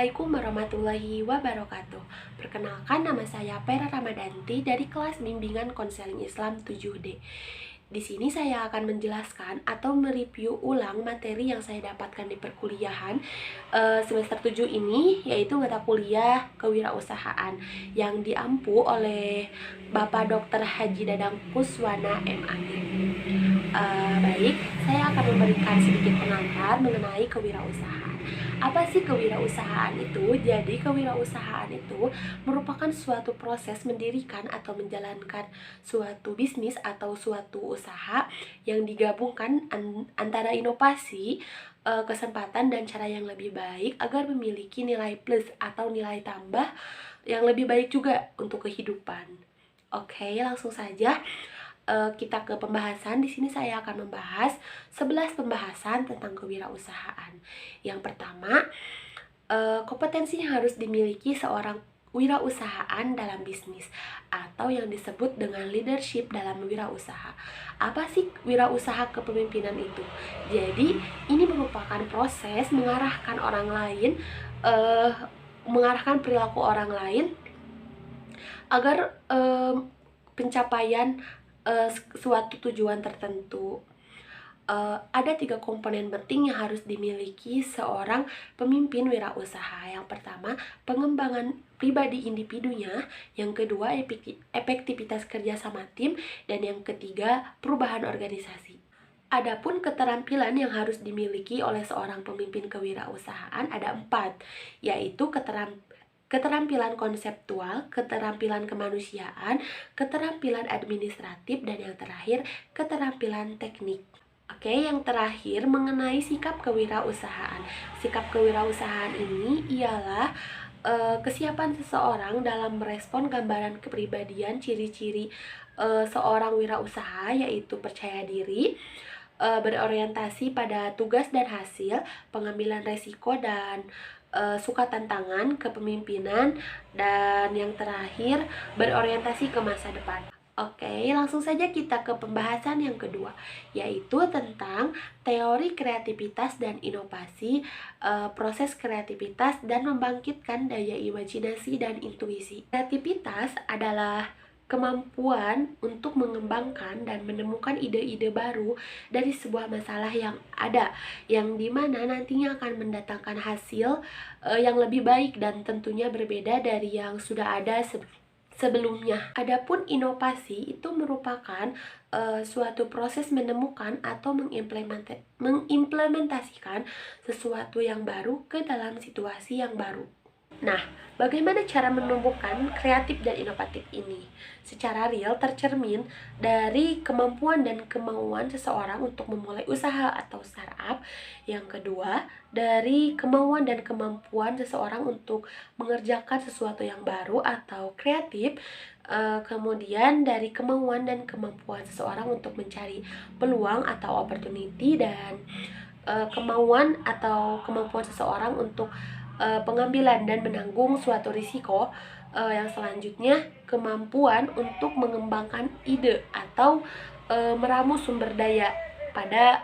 Assalamualaikum warahmatullahi wabarakatuh. Perkenalkan, nama saya Pera Ramadanti dari kelas bimbingan konseling Islam 7D. Di sini saya akan menjelaskan atau mereview ulang materi yang saya dapatkan di perkuliahan semester 7 ini, yaitu mata kuliah kewirausahaan yang diampu oleh Bapak Dr. Haji Dadang Kuswana MAD. Baik, saya akan memberikan sedikit pengantar mengenai kewirausahaan. Apa sih kewirausahaan itu? Jadi kewirausahaan itu merupakan suatu proses mendirikan atau menjalankan suatu bisnis atau suatu usaha yang digabungkan antara inovasi, kesempatan dan cara yang lebih baik agar memiliki nilai plus atau nilai tambah yang lebih baik juga untuk kehidupan. Oke, langsung saja kita ke pembahasan. Di sini saya akan membahas 11 pembahasan tentang kewirausahaan. Yang pertama, kompetensi yang harus dimiliki seorang wirausahaan dalam bisnis atau yang disebut dengan leadership dalam wirausaha. Apa sih wirausaha kepemimpinan itu? Jadi, ini merupakan proses mengarahkan orang lain, mengarahkan perilaku orang lain agar pencapaian suatu tujuan tertentu. Ada 3 komponen penting yang harus dimiliki seorang pemimpin wirausaha. Yang pertama, pengembangan pribadi individunya. Yang kedua, efektivitas kerja sama tim. Dan yang ketiga, perubahan organisasi. Adapun keterampilan yang harus dimiliki oleh seorang pemimpin kewirausahaan ada 4, yaitu keterampilan konseptual, keterampilan kemanusiaan, keterampilan administratif, dan yang terakhir, keterampilan teknik. Oke, yang terakhir mengenai sikap kewirausahaan. Sikap kewirausahaan ini ialah kesiapan seseorang dalam merespon gambaran kepribadian, ciri-ciri seorang wirausaha, yaitu percaya diri, berorientasi pada tugas dan hasil, pengambilan resiko dan suka tantangan, kepemimpinan, dan yang terakhir berorientasi ke masa depan. Oke, langsung saja kita ke pembahasan yang kedua, yaitu tentang teori kreativitas dan inovasi, proses kreativitas dan membangkitkan daya imajinasi dan intuisi. Kreativitas adalah kemampuan untuk mengembangkan dan menemukan ide-ide baru dari sebuah masalah yang ada, yang dimana nantinya akan mendatangkan hasil yang lebih baik dan tentunya berbeda dari yang sudah ada sebelumnya. Adapun inovasi itu merupakan suatu proses menemukan atau mengimplementasikan sesuatu yang baru ke dalam situasi yang baru. Nah, bagaimana cara menumbuhkan kreatif dan inovatif ini? Secara real tercermin dari kemampuan dan kemauan seseorang untuk memulai usaha atau startup. Yang kedua, dari kemauan dan kemampuan seseorang untuk mengerjakan sesuatu yang baru atau kreatif. Kemudian dari kemauan dan kemampuan seseorang untuk mencari peluang atau opportunity, dan kemauan atau kemampuan seseorang untuk pengambilan dan menanggung suatu risiko. Yang selanjutnya, kemampuan untuk mengembangkan ide atau meramu sumber daya pada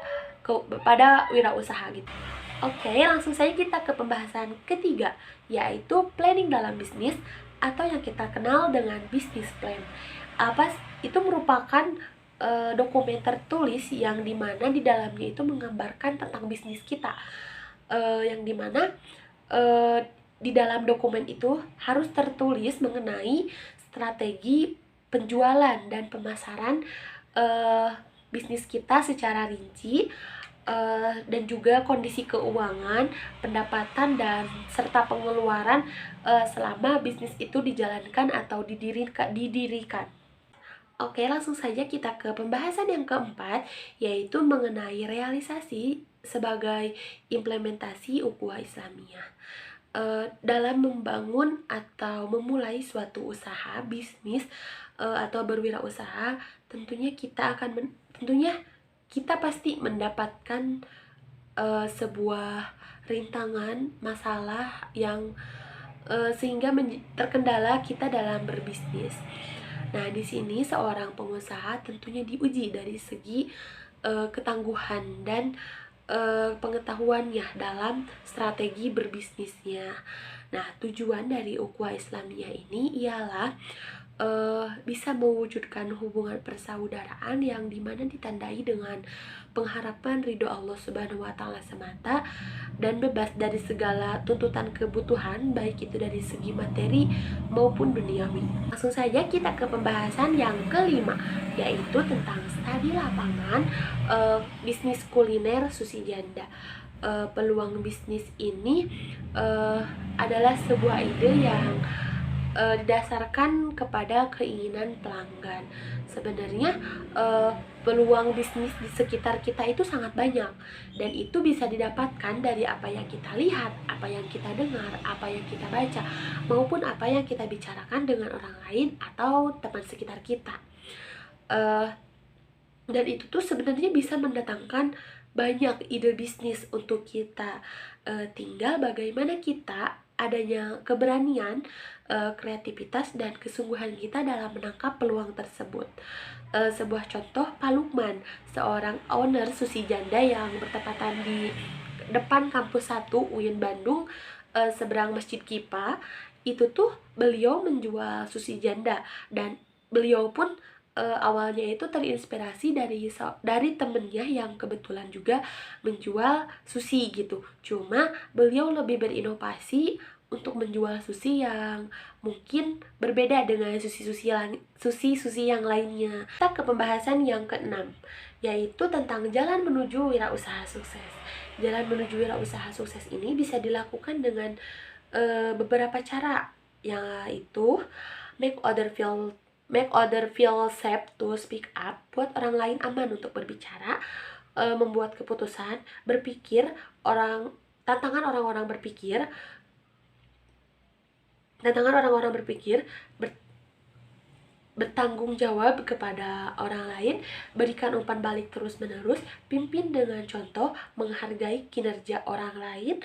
wirausaha gitu. Oke, langsung saja kita ke pembahasan ketiga, yaitu planning dalam bisnis atau yang kita kenal dengan business plan. Itu merupakan dokumen tertulis yang dimana di dalamnya itu menggambarkan tentang bisnis kita, yang dimana di dalam dokumen itu harus tertulis mengenai strategi penjualan dan pemasaran bisnis kita secara rinci, dan juga kondisi keuangan, pendapatan, dan serta pengeluaran selama bisnis itu dijalankan atau didirikan. Oke, langsung saja kita ke pembahasan yang keempat, yaitu mengenai realisasi sebagai implementasi ukhuwah Islamiyah. Dalam membangun atau memulai suatu usaha, bisnis, atau berwirausaha, tentunya kita pasti mendapatkan sebuah rintangan, masalah yang sehingga terkendala kita dalam berbisnis. Nah, di sini seorang pengusaha tentunya diuji dari segi ketangguhan dan pengetahuannya dalam strategi berbisnisnya. Nah, tujuan dari ukhuwah Islamiyah ini ialah bisa mewujudkan hubungan persaudaraan yang dimana ditandai dengan pengharapan ridho Allah Subhanahu wa Ta'ala semata dan bebas dari segala tuntutan kebutuhan, baik itu dari segi materi maupun duniawi. Langsung saja kita ke pembahasan yang kelima, yaitu tentang studi lapangan bisnis kuliner Susi Janda. Peluang bisnis ini adalah sebuah ide yang didasarkan kepada keinginan pelanggan. Sebenarnya peluang bisnis di sekitar kita itu sangat banyak, dan itu bisa didapatkan dari apa yang kita lihat, apa yang kita dengar, apa yang kita baca, maupun apa yang kita bicarakan dengan orang lain atau teman sekitar kita. Dan itu tuh sebenarnya bisa mendatangkan banyak ide bisnis untuk kita. Tinggal bagaimana kita adanya keberanian, kreativitas, dan kesungguhan kita dalam menangkap peluang tersebut. Sebuah contoh, Pak Lukman, seorang owner Susi Janda yang bertepatan di depan kampus 1 UIN Bandung, seberang Masjid Kipa, itu tuh beliau menjual Susi Janda, dan beliau pun awalnya itu terinspirasi dari temennya yang kebetulan juga menjual sushi gitu. Cuma beliau lebih berinovasi untuk menjual sushi yang mungkin berbeda dengan sushi yang lainnya. Kita ke pembahasan yang keenam, yaitu tentang jalan menuju wirausaha sukses. Jalan menuju wirausaha sukses ini bisa dilakukan dengan beberapa cara, yaitu make other feel safe to speak up, buat orang lain aman untuk berbicara, membuat keputusan, tantangan orang-orang berpikir, bertanggung jawab kepada orang lain, berikan umpan balik terus-menerus, pimpin dengan contoh, menghargai kinerja orang lain,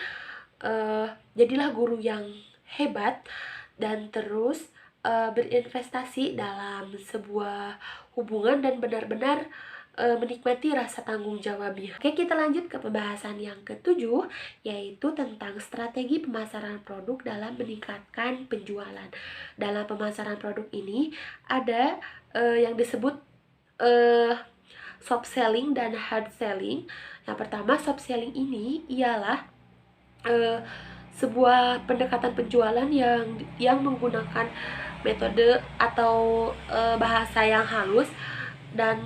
jadilah guru yang hebat, dan terus berinvestasi dalam sebuah hubungan dan benar-benar menikmati rasa tanggung jawabnya. Oke, kita lanjut ke pembahasan yang ketujuh, yaitu tentang strategi pemasaran produk dalam meningkatkan penjualan. Dalam pemasaran produk ini ada yang disebut soft selling dan hard selling. Yang pertama, soft selling ini ialah sebuah pendekatan penjualan yang menggunakan metode atau bahasa yang halus dan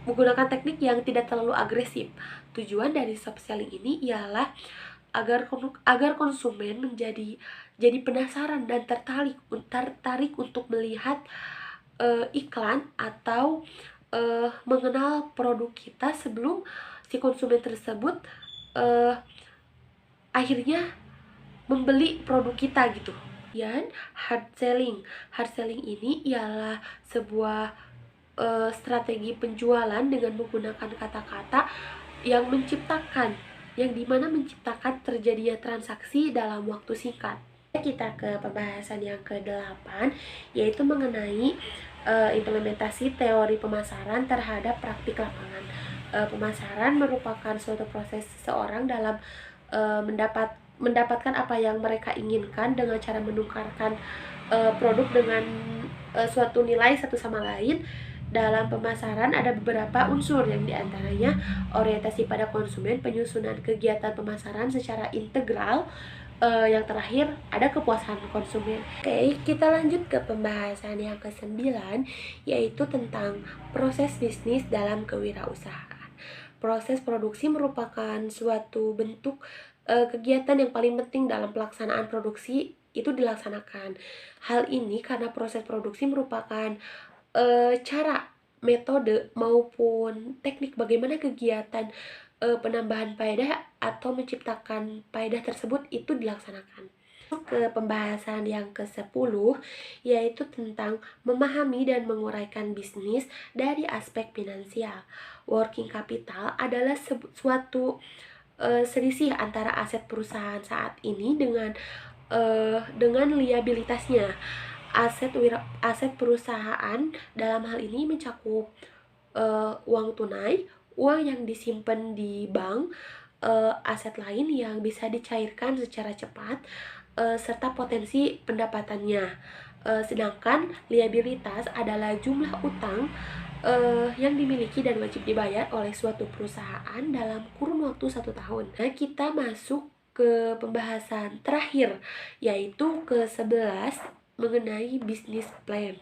menggunakan teknik yang tidak terlalu agresif. Tujuan dari soft selling ini ialah agar konsumen jadi penasaran dan tertarik untuk melihat iklan atau mengenal produk kita sebelum si konsumen tersebut akhirnya membeli produk kita gitu. Dan hard selling ini ialah sebuah strategi penjualan dengan menggunakan kata-kata yang dimana menciptakan terjadinya transaksi dalam waktu singkat. Kita ke pembahasan yang ke-8, yaitu mengenai implementasi teori pemasaran terhadap praktik lapangan. Pemasaran merupakan suatu proses seseorang dalam mendapatkan apa yang mereka inginkan dengan cara menukarkan produk dengan suatu nilai satu sama lain. Dalam pemasaran ada beberapa unsur, yang diantaranya orientasi pada konsumen, penyusunan kegiatan pemasaran secara integral, yang terakhir ada kepuasan konsumen. Oke, kita lanjut ke pembahasan yang ke-9, yaitu tentang proses bisnis dalam kewirausahaan. Proses produksi merupakan suatu bentuk kegiatan yang paling penting dalam pelaksanaan produksi itu dilaksanakan. Hal ini karena proses produksi merupakan cara, metode, maupun teknik bagaimana kegiatan penambahan faedah atau menciptakan faedah tersebut itu dilaksanakan. Ke pembahasan yang ke-10, yaitu tentang memahami dan menguraikan bisnis dari aspek finansial. Working capital adalah suatu selisih antara aset perusahaan saat ini dengan liabilitasnya. Aset perusahaan dalam hal ini mencakup uang tunai, uang yang disimpan di bank, aset lain yang bisa dicairkan secara cepat, serta potensi pendapatannya. Sedangkan liabilitas adalah jumlah utang yang dimiliki dan wajib dibayar oleh suatu perusahaan dalam kurun waktu 1 tahun. Nah, kita masuk ke pembahasan terakhir, yaitu ke-11 mengenai business plan.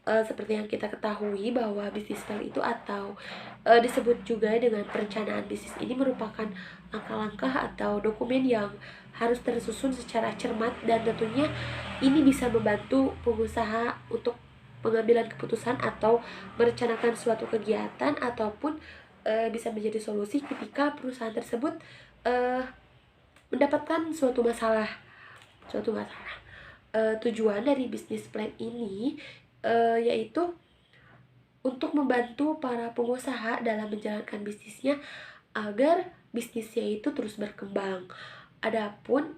Seperti yang kita ketahui bahwa business plan itu atau disebut juga dengan perencanaan bisnis ini merupakan langkah-langkah atau dokumen yang harus tersusun secara cermat, dan tentunya ini bisa membantu pengusaha untuk pengambilan keputusan atau merencanakan suatu kegiatan, ataupun bisa menjadi solusi ketika perusahaan tersebut uh, mendapatkan suatu masalah. Tujuan dari bisnis plan ini yaitu untuk membantu para pengusaha dalam menjalankan bisnisnya agar bisnisnya itu terus berkembang. Adapun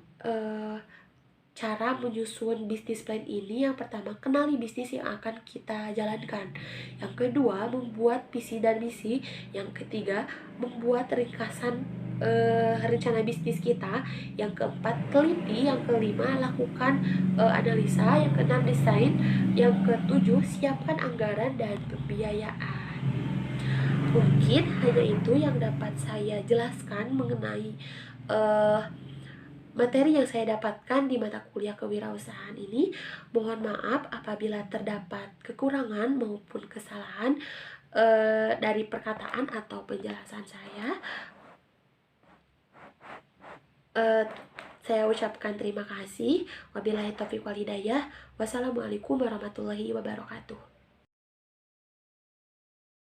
cara menyusun bisnis plan ini, yang pertama, kenali bisnis yang akan kita jalankan. Yang kedua, membuat visi dan misi. Yang ketiga, membuat ringkasan rencana bisnis kita. Yang keempat, teliti. Yang kelima, lakukan analisa. Yang keenam, desain. Yang ketujuh, siapkan anggaran dan pembiayaan. Mungkin hanya itu yang dapat saya jelaskan mengenai materi yang saya dapatkan di mata kuliah kewirausahaan ini. Mohon maaf apabila terdapat kekurangan maupun kesalahan dari perkataan atau penjelasan saya. Saya ucapkan terima kasih. Wabillahi taufiq wal hidayah. Wassalamualaikum warahmatullahi wabarakatuh.